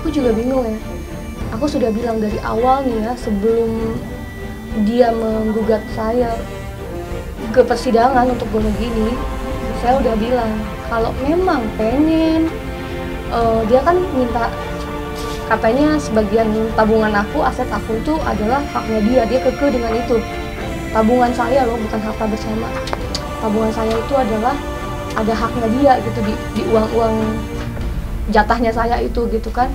aku juga bingung ya. Aku sudah bilang dari awal nih ya, sebelum dia menggugat saya ke persidangan untuk bunuh diri, saya udah bilang kalau memang pengen, dia kan minta katanya sebagian tabungan aku, aset aku itu adalah haknya dia kekeh dengan itu. Tabungan saya loh, bukan harta bersama. Tabungan saya itu adalah ada haknya dia gitu di uang-uang jatahnya saya itu gitu kan.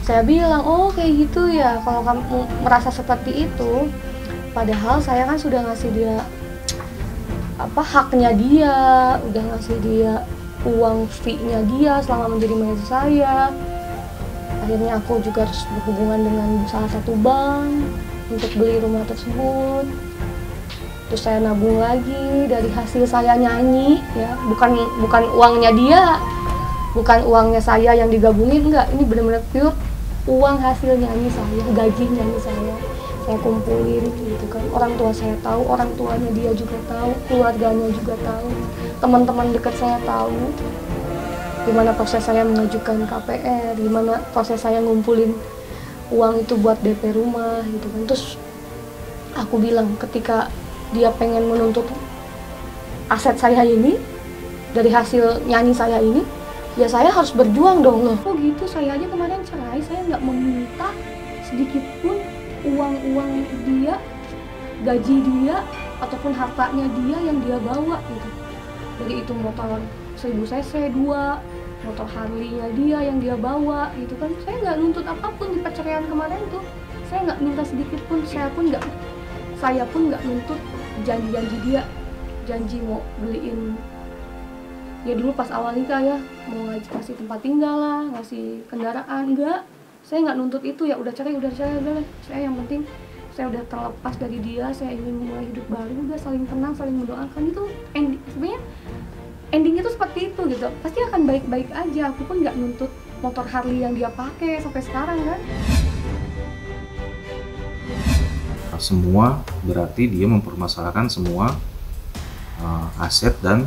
Saya bilang, oh kayak gitu ya, kalau kamu merasa seperti itu, padahal saya kan sudah ngasih dia haknya dia, udah ngasih dia uang fee-nya dia selama menjadi manajer saya. Akhirnya aku juga harus berhubungan dengan salah satu bank untuk beli rumah tersebut. Terus saya nabung lagi dari hasil saya nyanyi ya, bukan uangnya dia, bukan uangnya saya yang digabungin, enggak, ini benar-benar pure uang hasil nyanyi saya, gaji nyanyi saya kumpulin gitu kan. Orang tua saya tahu, orang tuanya dia juga tahu, keluarganya juga tahu, teman-teman dekat saya tahu gimana proses saya mengajukan KPR, gimana proses saya ngumpulin uang itu buat DP rumah gitu kan. Terus aku bilang ketika dia pengen menuntut aset saya ini dari hasil nyanyi saya ini, ya saya harus berjuang dong loh. Oh gitu, saya aja kemarin cerai, saya nggak meminta sedikit pun uang dia, gaji dia, ataupun hartanya dia yang dia bawa gitu. Jadi itu motor 1000 cc 2, motor Harley-nya dia yang dia bawa gitu kan. Saya nggak nuntut apapun di perceraian kemarin tuh. Saya nggak minta sedikit pun, saya pun nggak nuntut janji-janji dia, janji mau beliin ya dulu pas awal nikah ya, mau ngasih tempat tinggal lah, ngasih kendaraan, enggak. Saya nggak nuntut itu, ya udah cerai, udah saya yang penting saya udah terlepas dari dia, saya ingin mulai hidup baru, udah saling tenang, saling mendoakan. Itu sebenarnya endingnya tuh seperti itu gitu, pasti akan baik-baik aja. Aku pun nggak nuntut motor Harley yang dia pakai sampai sekarang kan. Semua berarti dia mempermasalahkan semua aset dan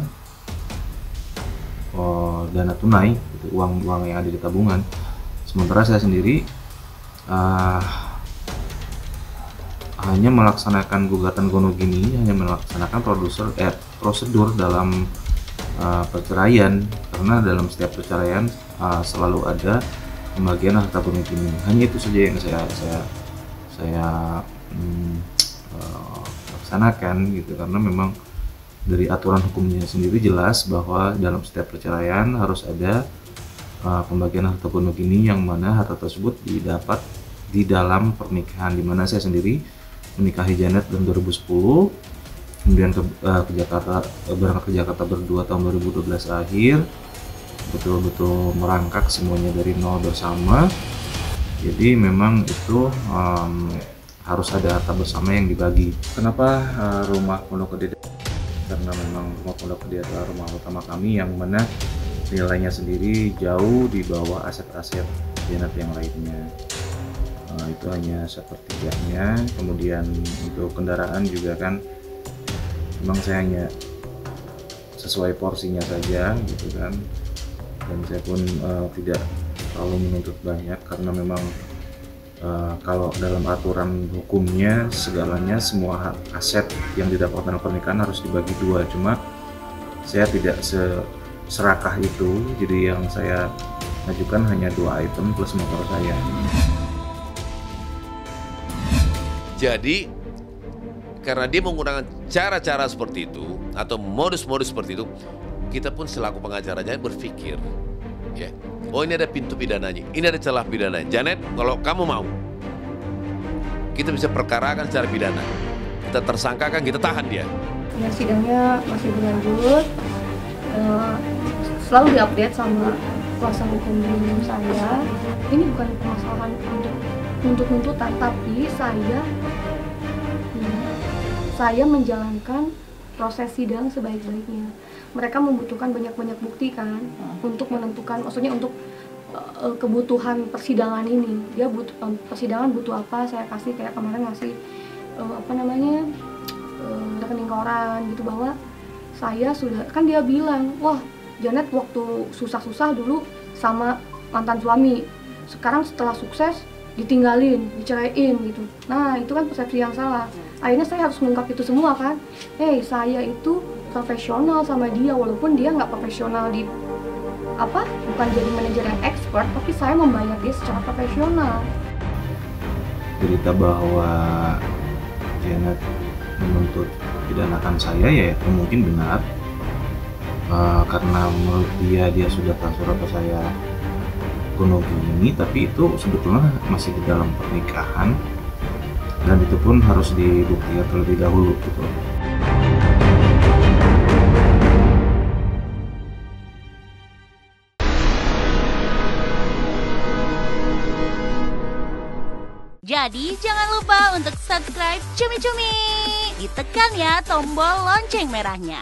dana tunai, gitu, uang yang ada di tabungan. Sementara saya sendiri hanya melaksanakan gugatan gonogini, hanya melaksanakan prosedur dalam perceraian, karena dalam setiap perceraian selalu ada pembagian harta gonogini. Hanya itu saja yang saya laksanakan gitu, karena memang dari aturan hukumnya sendiri jelas bahwa dalam setiap perceraian harus ada pembagian harta gonogini, yang mana harta tersebut didapat di dalam pernikahan, di mana saya sendiri menikahi Janet tahun 2010, kemudian berangkat ke Jakarta berdua tahun 2012 akhir, betul-betul merangkak semuanya dari nol bersama. Jadi memang itu harus ada harta bersama yang dibagi. Kenapa rumah Pondok Gede? Karena memang rumah Pondok Gede adalah rumah utama kami, yang mana nilainya sendiri jauh di bawah aset-aset Janet yang lainnya. Itu hanya sepertiganya. Kemudian untuk kendaraan juga kan memang saya hanya sesuai porsinya saja gitu kan, dan saya pun tidak terlalu menuntut banyak, karena memang kalau dalam aturan hukumnya segalanya, semua aset yang didapatkan dalam pernikahan harus dibagi dua. Cuma saya tidak serakah itu, jadi yang saya ajukan hanya 2 item plus motor saya. Jadi karena dia menggunakan cara-cara seperti itu atau modus-modus seperti itu, kita pun selaku pengacaranya berpikir, ya, oh ini ada pintu pidananya, ini ada celah pidana. Janet, kalau kamu mau, kita bisa perkarakan secara pidana. Kita tersangkakan, kita tahan dia. Ya, sidangnya masih berlanjut, selalu diupdate sama kuasa hukum saya. Ini bukan permasalahan untuk tuntutan, tapi saya menjalankan proses sidang sebaik-baiknya. Mereka membutuhkan banyak-banyak bukti kan, untuk menentukan, maksudnya untuk kebutuhan persidangan ini. Dia butuh persidangan butuh apa, saya kasih, kayak kemarin ngasih rekening koran gitu, bahwa saya sudah, kan dia bilang, wah Janet waktu susah-susah dulu sama mantan suami, sekarang setelah sukses ditinggalin, diceraiin gitu. Nah itu kan persepsi yang salah. Akhirnya saya harus mengungkap itu semua kan. Saya itu profesional sama dia, walaupun dia nggak profesional di bukan jadi manajer yang expert, tapi saya membayar dia secara profesional. Berita bahwa Janet menuntut pidanakan saya ya itu mungkin benar, karena menurut dia sudah transfer ke saya kuno gini, tapi itu sebetulnya masih di dalam pernikahan dan itu pun harus dibuktikan terlebih dahulu gitu. Jadi jangan lupa untuk subscribe Cumi Cumi. Ditekan ya tombol lonceng merahnya.